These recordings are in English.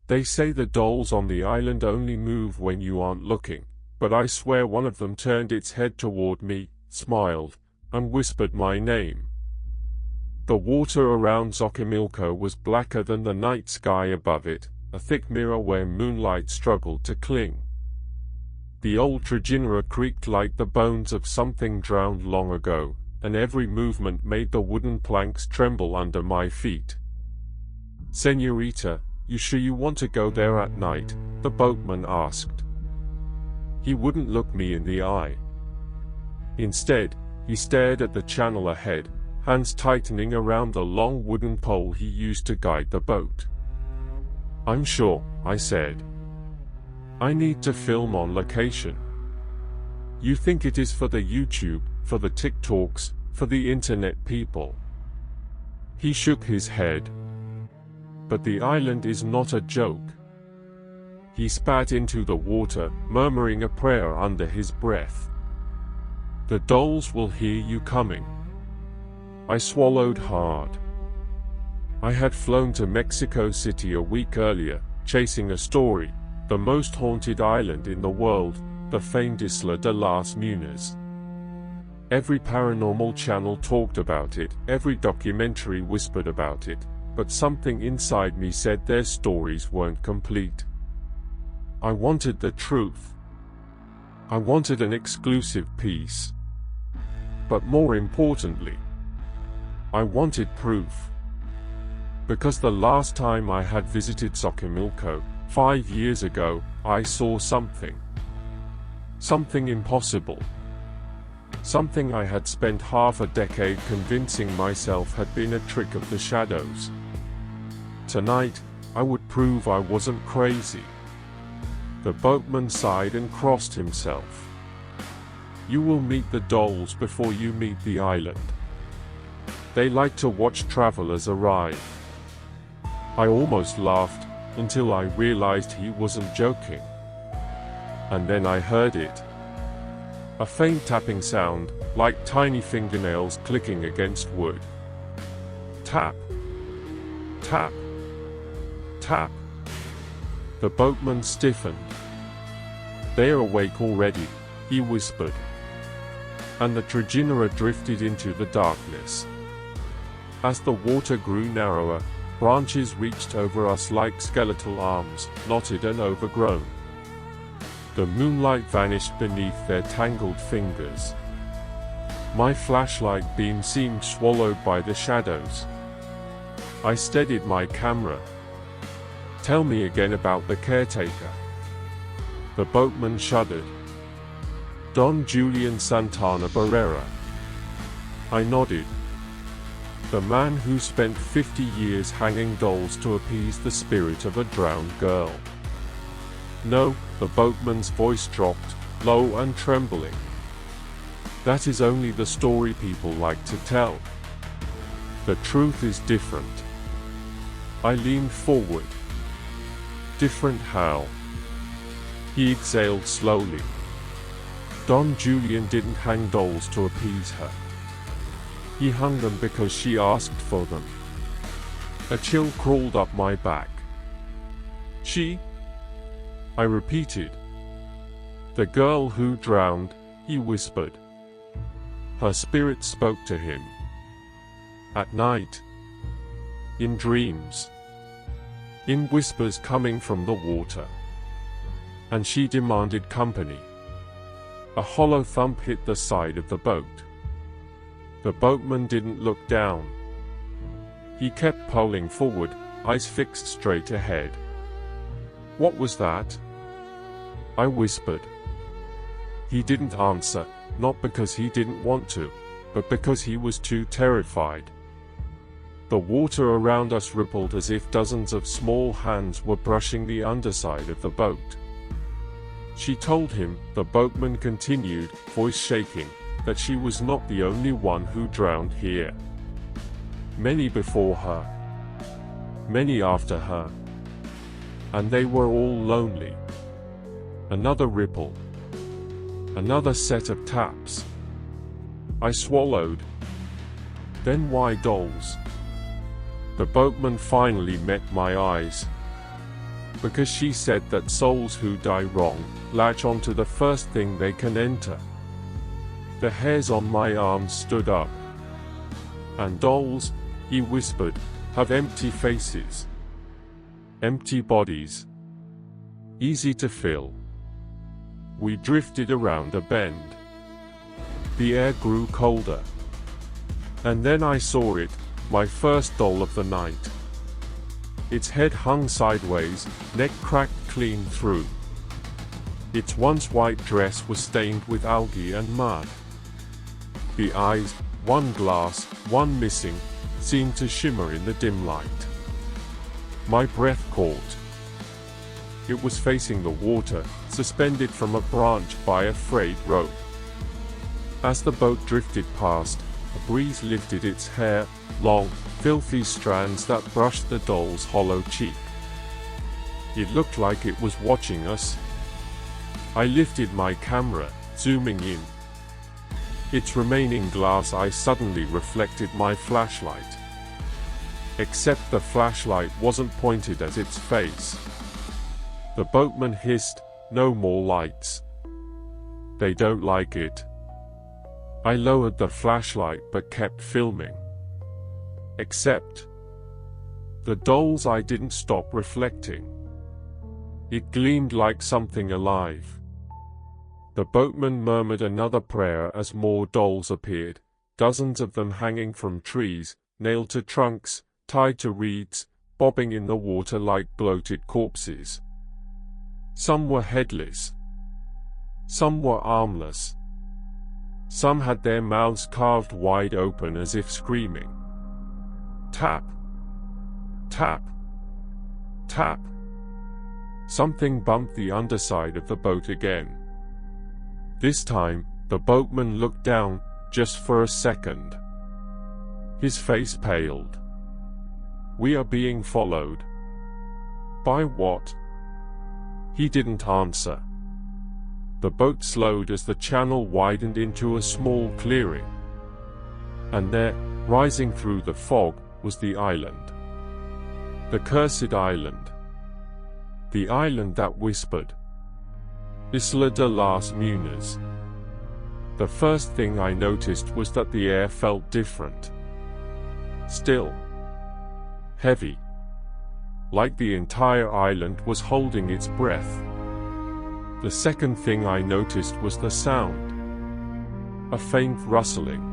They say the dolls on the island only move when you aren't looking, but I swear one of them turned its head toward me, smiled, and whispered my name. The water around Xochimilco was blacker than the night sky above it, a thick mirror where moonlight struggled to cling. The old trajinera creaked like the bones of something drowned long ago, and every movement made the wooden planks tremble under my feet. "Señorita, you sure you want to go there at night?" the boatman asked. He wouldn't look me in the eye. Instead, he stared at the channel ahead, hands tightening around the long wooden pole he used to guide the boat. "I'm sure," I said. "I need to film on location." "You think it is for the YouTube, for the TikToks, for the internet people?" He shook his head. "But the island is not a joke." He spat into the water, murmuring a prayer under his breath. "The dolls will hear you coming." I swallowed hard. I had flown to Mexico City a week earlier, chasing a story, the most haunted island in the world, the famed Isla de las Muñecas. Every paranormal channel talked about it, every documentary whispered about it, but something inside me said their stories weren't complete. I wanted the truth. I wanted an exclusive piece. But more importantly, I wanted proof. Because the last time I had visited Xochimilco, 5 years ago, I saw something. Something impossible. Something I had spent half a decade convincing myself had been a trick of the shadows. Tonight, I would prove I wasn't crazy. The boatman sighed and crossed himself. "You will meet the dolls before you meet the island. They like to watch travelers arrive." I almost laughed, until I realized he wasn't joking. And then I heard it. A faint tapping sound, like tiny fingernails clicking against wood. Tap. Tap. Tap. The boatman stiffened. "They're awake already," he whispered. And the trajinera drifted into the darkness. As the water grew narrower, branches reached over us like skeletal arms, knotted and overgrown. The moonlight vanished beneath their tangled fingers. My flashlight beam seemed swallowed by the shadows. I steadied my camera. "Tell me again about the caretaker." The boatman shuddered. "Don Julián Santana Barrera." I nodded. "The man who spent 50 years hanging dolls to appease the spirit of a drowned girl." "No," the boatman's voice dropped, low and trembling. "That is only the story people like to tell. The truth is different." I leaned forward. "Different how?" He exhaled slowly. "Don Julián didn't hang dolls to appease her. He hung them because she asked for them." A chill crawled up my back. "She?" I repeated. "The girl who drowned," he whispered. "Her spirit spoke to him. At night. In dreams. In whispers coming from the water. And she demanded company." A hollow thump hit the side of the boat. The boatman didn't look down. He kept poling forward, eyes fixed straight ahead. "What was that?" I whispered. He didn't answer, not because he didn't want to, but because he was too terrified. The water around us rippled as if dozens of small hands were brushing the underside of the boat. She told him, the boatman continued, voice shaking, that she was not the only one who drowned here. Many before her. Many after her. And they were all lonely. Another ripple. Another set of taps. I swallowed. Then why dolls? The boatman finally met my eyes. because she said that souls who die wrong latch onto the first thing they can enter. The hairs on my arms stood up. And dolls, he whispered, have empty faces. Empty bodies. Easy to fill. We drifted around a bend. The air grew colder. And then I saw it, my first doll of the night. Its head hung sideways, neck cracked clean through. Its once white dress was stained with algae and mud. The eyes, one glass, one missing, seemed to shimmer in the dim light. My breath caught. It was facing the water, suspended from a branch by a frayed rope. As the boat drifted past, a breeze lifted its hair, long, filthy strands that brushed the doll's hollow cheek. It looked like it was watching us. I lifted my camera, zooming in. Its remaining glass eye suddenly reflected my flashlight. Except the flashlight wasn't pointed at its face. The boatman hissed, "No more lights. They don't like it." I lowered the flashlight but kept filming. Except the doll's eye didn't stop reflecting. It gleamed like something alive. The boatman murmured another prayer as more dolls appeared, dozens of them hanging from trees, nailed to trunks, tied to reeds, bobbing in the water like bloated corpses. Some were headless. Some were armless. Some had their mouths carved wide open as if screaming. Tap. Tap. Tap. Something bumped the underside of the boat again. This time, the boatman looked down, just for a second. His face paled. "We are being followed." "By what?" He didn't answer. The boat slowed as the channel widened into a small clearing. And there, rising through the fog, was the island. The cursed island. The island that whispered. Isla de las Muñecas. The first thing I noticed was that the air felt different. Still. Heavy. Like the entire island was holding its breath. The second thing I noticed was the sound. A faint rustling.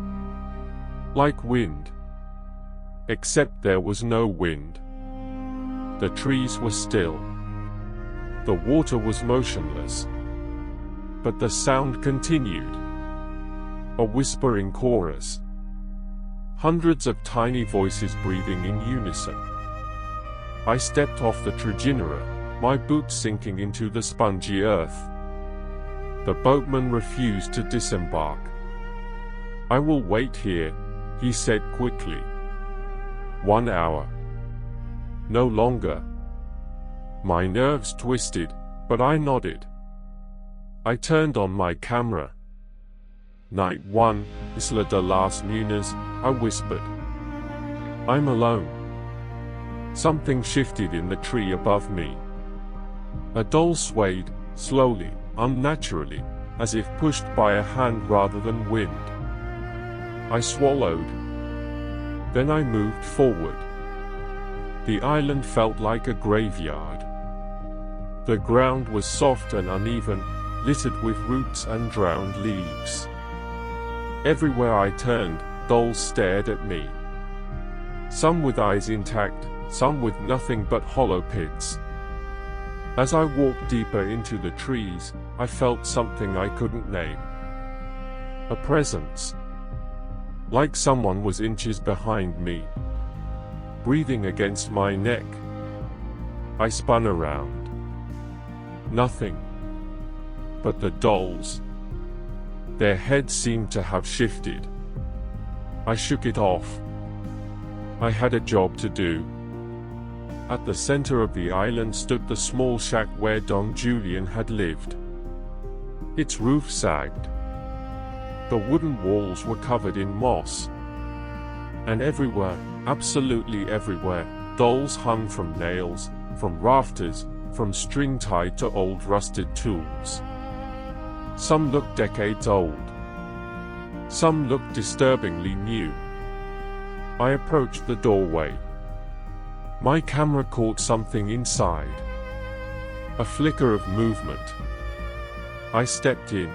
Like wind. Except there was no wind. The trees were still. The water was motionless. But the sound continued. A whispering chorus. Hundreds of tiny voices breathing in unison. I stepped off the trajinera, my boots sinking into the spongy earth. The boatman refused to disembark. "I will wait here," he said quickly. 1 hour. No longer. My nerves twisted, but I nodded. I turned on my camera. "Night 1, Isla de las Muñecas," I whispered. "I'm alone." Something shifted in the tree above me. A doll swayed, slowly, unnaturally, as if pushed by a hand rather than wind. I swallowed. Then I moved forward. The island felt like a graveyard. The ground was soft and uneven, littered with roots and drowned leaves. Everywhere I turned, dolls stared at me. Some with eyes intact, some with nothing but hollow pits. As I walked deeper into the trees, I felt something I couldn't name. A presence. Like someone was inches behind me, breathing against my neck. I spun around. Nothing. But the dolls. Their heads seemed to have shifted. I shook it off. I had a job to do. At the center of the island stood the small shack where Don Julián had lived. Its roof sagged. The wooden walls were covered in moss. And everywhere, absolutely everywhere, dolls hung from nails, from rafters, from string tied to old rusted tools. Some looked decades old. Some looked disturbingly new. I approached the doorway. My camera caught something inside. A flicker of movement. I stepped in.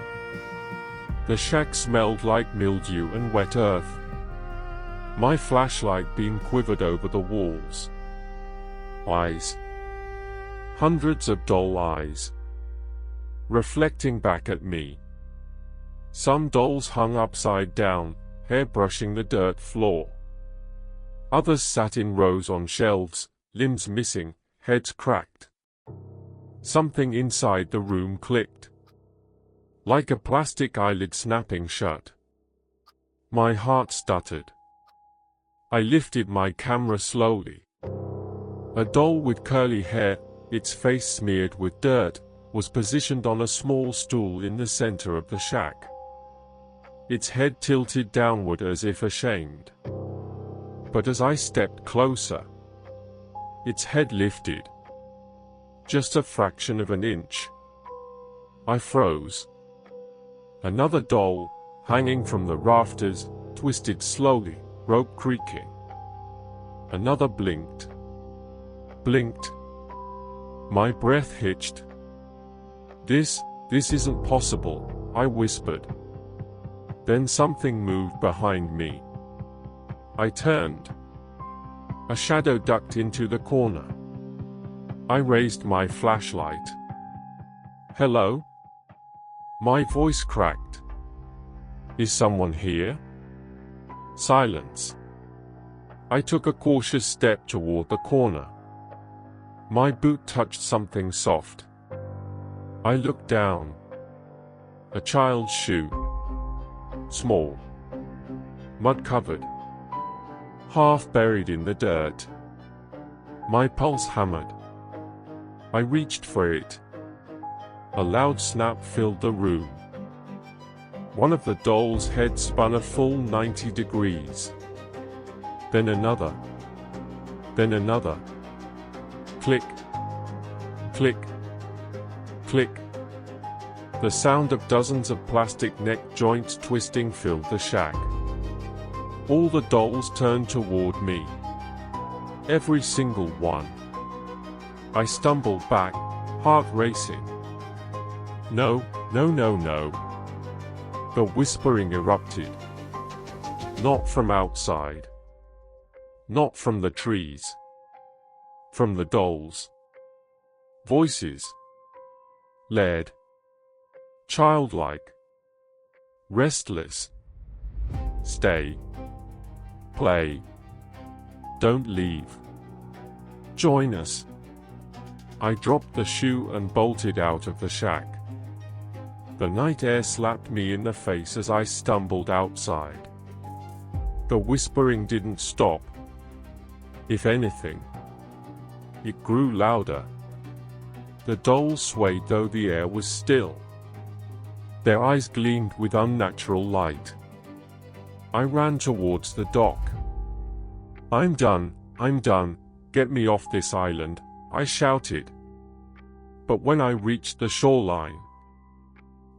The shack smelled like mildew and wet earth. My flashlight beam quivered over the walls. Eyes. Hundreds of doll eyes. Reflecting back at me. Some dolls hung upside down, hair brushing the dirt floor. Others sat in rows on shelves, limbs missing, heads cracked. Something inside the room clicked. Like a plastic eyelid snapping shut. My heart stuttered. I lifted my camera slowly. A doll with curly hair, its face smeared with dirt, was positioned on a small stool in the center of the shack. Its head tilted downward as if ashamed. But as I stepped closer, its head lifted. Just a fraction of an inch. I froze. Another doll, hanging from the rafters, twisted slowly, rope creaking. Another blinked. Blinked. My breath hitched. This isn't possible, I whispered. Then something moved behind me. I turned. A shadow ducked into the corner. I raised my flashlight. Hello? My voice cracked. Is someone here? Silence. I took a cautious step toward the corner. My boot touched something soft. I looked down. A child's shoe. Small. Mud-covered. Half buried in the dirt. My pulse hammered. I reached for it. A loud snap filled the room. One of the doll's heads spun a full 90 degrees. Then another. Then another. Click. Click. Click. The sound of dozens of plastic neck joints twisting filled the shack. All the dolls turned toward me. Every single one. I stumbled back, heart racing. No, no, no, no. The whispering erupted. Not from outside. Not from the trees. From the dolls. Voices. Layered. Childlike. Restless. Stay. Play. Don't leave. Join us. I dropped the shoe and bolted out of the shack. The night air slapped me in the face as I stumbled outside. The whispering didn't stop. If anything, it grew louder. The dolls swayed though the air was still. Their eyes gleamed with unnatural light. I ran towards the dock. I'm done, get me off this island, I shouted. But when I reached the shoreline,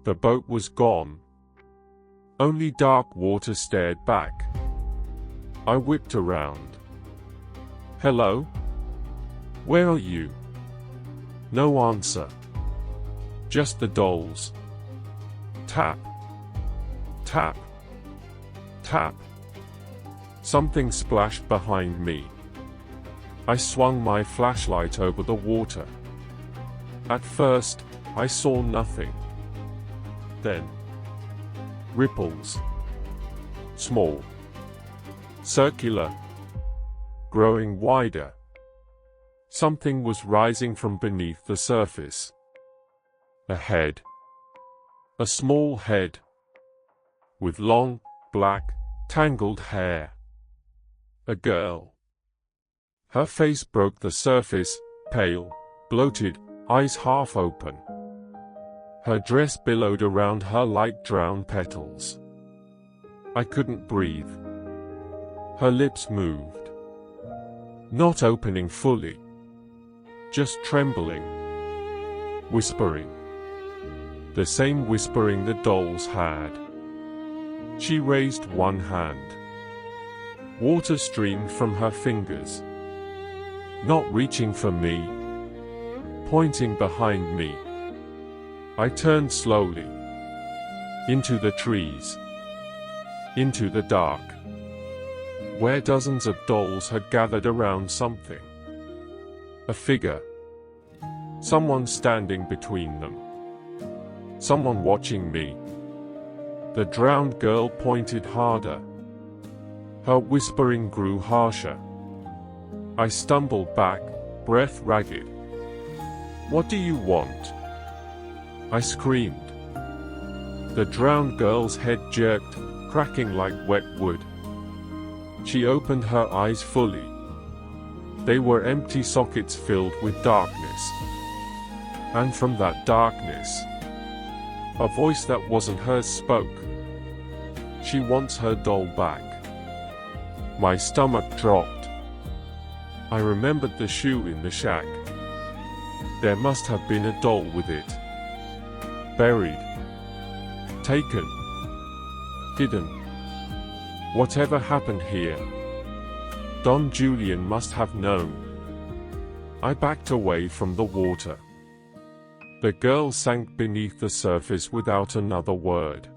the boat was gone. Only dark water stared back. I whipped around. Hello? Where are you? No answer. Just the dolls. Tap. Tap. Tap. Something splashed behind me. I swung my flashlight over the water. At first, I saw nothing. Then, ripples. Small. Circular. Growing wider. Something was rising from beneath the surface. A head. A small head. With long, black, tangled hair. A girl. Her face broke the surface, pale, bloated, eyes half open. Her dress billowed around her like drowned petals. I couldn't breathe. Her lips moved. Not opening fully. Just trembling. whispering. The same whispering the dolls had. She raised one hand. Water streamed from her fingers. Not reaching for me, pointing behind me. I turned slowly. Into the trees. Into the dark. Where dozens of dolls had gathered around something. A figure. Someone standing between them. Someone watching me. The drowned girl pointed harder. Her whispering grew harsher. I stumbled back, breath ragged. "What do you want?" I screamed. The drowned girl's head jerked, cracking like wet wood. She opened her eyes fully. They were empty sockets filled with darkness. And from that darkness, a voice that wasn't hers spoke. "She wants her doll back." My stomach dropped. I remembered the shoe in the shack. There must have been a doll with it. Buried. Taken. Hidden. Whatever happened here? Don Julián must have known. I backed away from the water. The girl sank beneath the surface without another word.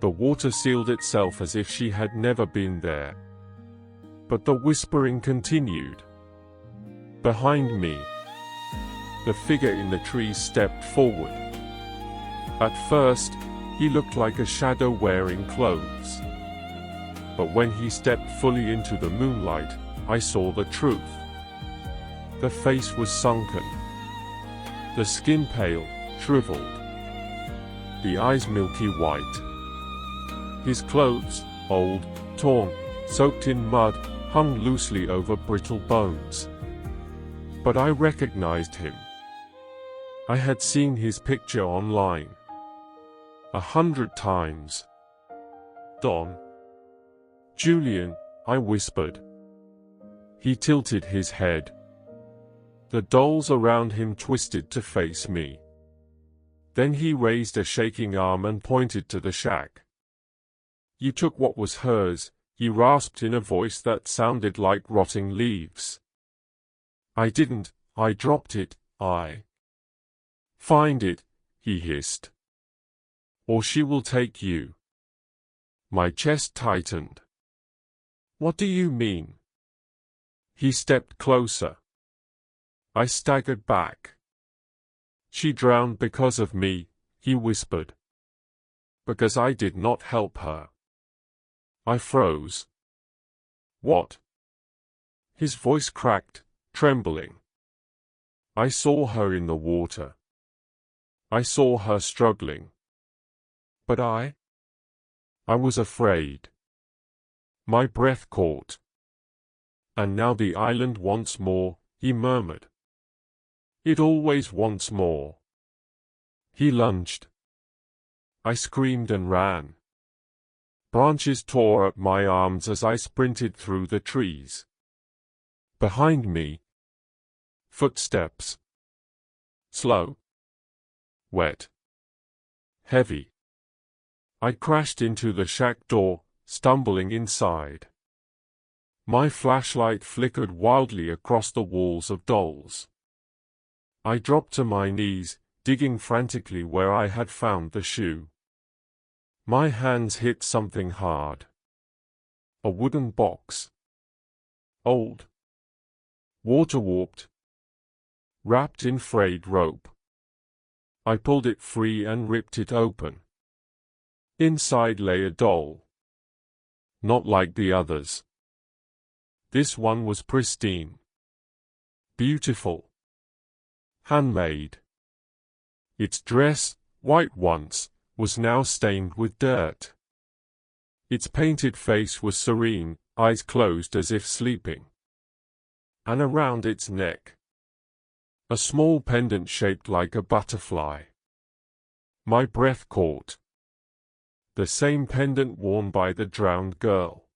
The water sealed itself as if she had never been there. But the whispering continued. Behind me, the figure in the trees stepped forward. At first, he looked like a shadow wearing clothes. But when he stepped fully into the moonlight, I saw the truth. The face was sunken. The skin pale, shriveled. The eyes milky white. His clothes, old, torn, soaked in mud, hung loosely over brittle bones. But I recognized him. I had seen his picture online 100 times. "Don Julián," I whispered. He tilted his head. The dolls around him twisted to face me. Then he raised a shaking arm and pointed to the shack. "You took what was hers," he rasped in a voice that sounded like rotting leaves. "I didn't, I dropped it, I." "Find it," he hissed. "Or she will take you." My chest tightened. "What do you mean?" He stepped closer. I staggered back. "She drowned because of me," he whispered. "Because I did not help her." I froze. "What?" His voice cracked, trembling. "I saw her in the water. I saw her struggling. But I was afraid." My breath caught. "And now the island wants more," he murmured. "It always wants more." He lunged. I screamed and ran. Branches tore at my arms as I sprinted through the trees. Behind me, footsteps. Slow. Wet. Heavy. I crashed into the shack door, stumbling inside. My flashlight flickered wildly across the walls of dolls. I dropped to my knees, digging frantically where I had found the shoe. My hands hit something hard. A wooden box. Old. Water-warped. Wrapped in frayed rope. I pulled it free and ripped it open. Inside lay a doll. Not like the others. This one was pristine. Beautiful. Handmade. Its dress, white once, was now stained with dirt. Its painted face was serene, eyes closed as if sleeping. And around its neck, a small pendant shaped like a butterfly. My breath caught. The same pendant worn by the drowned girl.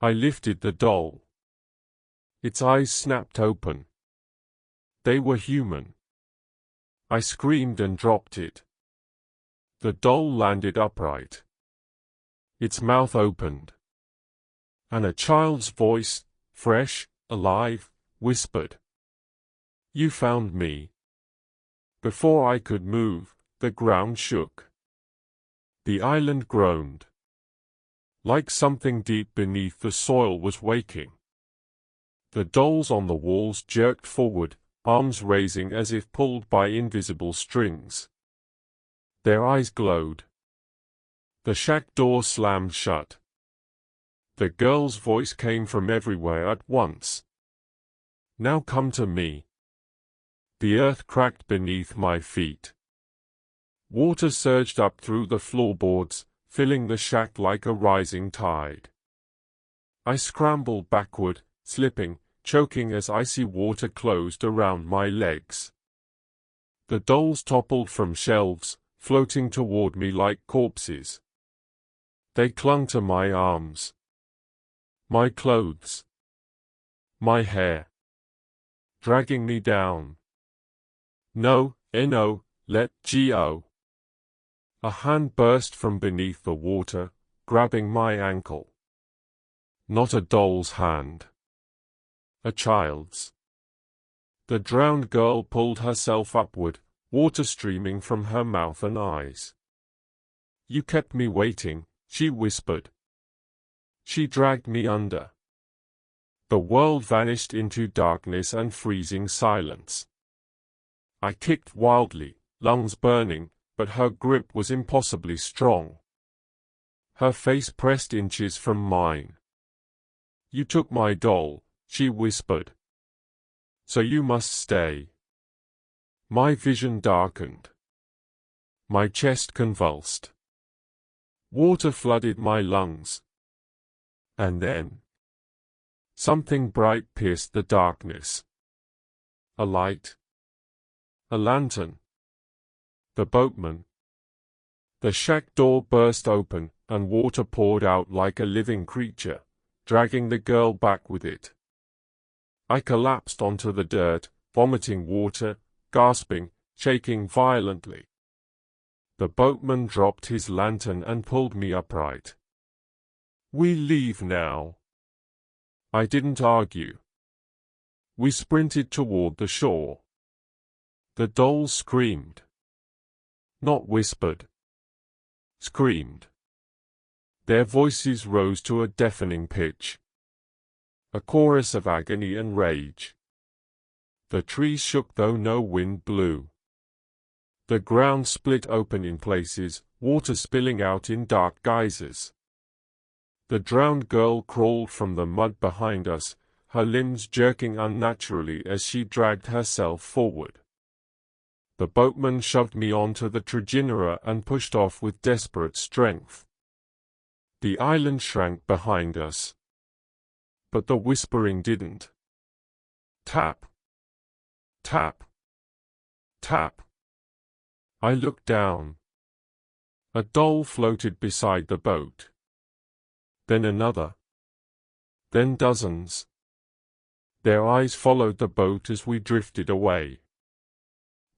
I lifted the doll. Its eyes snapped open. They were human. I screamed and dropped it. The doll landed upright. Its mouth opened. And a child's voice, fresh, alive, whispered, "You found me." Before I could move, the ground shook. The island groaned. Like something deep beneath the soil was waking. The dolls on the walls jerked forward, arms raising as if pulled by invisible strings. Their eyes glowed. The shack door slammed shut. The girl's voice came from everywhere at once. "Now come to me." The earth cracked beneath my feet. Water surged up through the floorboards, filling the shack like a rising tide. I scrambled backward, slipping, choking as icy water closed around my legs. The dolls toppled from shelves, floating toward me like corpses. They clung to my arms, my clothes, my hair, dragging me down. "No, no, let go." A hand burst from beneath the water, grabbing my ankle. Not a doll's hand. A child's. The drowned girl pulled herself upward, water streaming from her mouth and eyes. "You kept me waiting," she whispered. She dragged me under. The world vanished into darkness and freezing silence. I kicked wildly, lungs burning, but her grip was impossibly strong. Her face pressed inches from mine. "You took my doll," she whispered. "So you must stay." My vision darkened. My chest convulsed. Water flooded my lungs. And then something bright pierced the darkness. A light. A lantern. The boatman. The shack door burst open, and water poured out like a living creature, dragging the girl back with it. I collapsed onto the dirt, vomiting water, gasping, shaking violently. The boatman dropped his lantern and pulled me upright. "We leave now." I didn't argue. We sprinted toward the shore. The dolls screamed. Not whispered. Screamed. Their voices rose to a deafening pitch. A chorus of agony and rage. The trees shook though no wind blew. The ground split open in places, water spilling out in dark geysers. The drowned girl crawled from the mud behind us, her limbs jerking unnaturally as she dragged herself forward. The boatman shoved me onto the trajinera and pushed off with desperate strength. The island shrank behind us. But the whispering didn't. Tap. Tap. Tap. I looked down. A doll floated beside the boat. Then another. Then dozens. Their eyes followed the boat as we drifted away.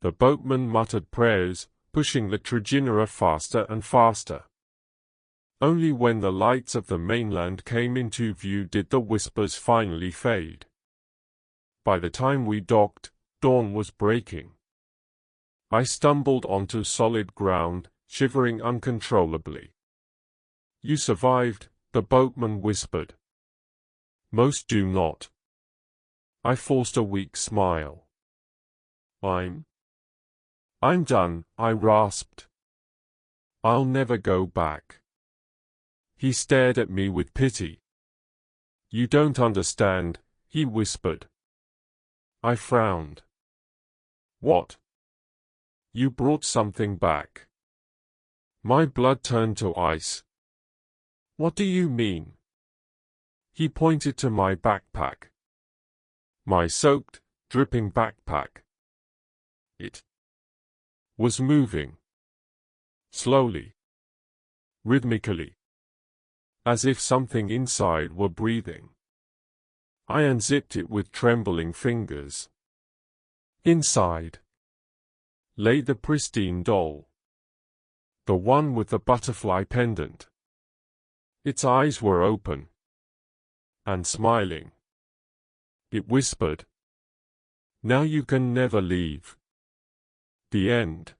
The boatman muttered prayers, pushing the trajinera faster and faster. Only when the lights of the mainland came into view did the whispers finally fade. By the time we docked, dawn was breaking. I stumbled onto solid ground, shivering uncontrollably. "You survived," the boatman whispered. "Most do not." I forced a weak smile. I'm done," I rasped. "I'll never go back." He stared at me with pity. "You don't understand," he whispered. I frowned. "What?" "You brought something back." My blood turned to ice. "What do you mean?" He pointed to my backpack. My soaked, dripping backpack. It was moving. Slowly. Rhythmically. As if something inside were breathing. I unzipped it with trembling fingers. Inside lay the pristine doll. The one with the butterfly pendant. Its eyes were open and smiling. It whispered, "Now you can never leave." The end.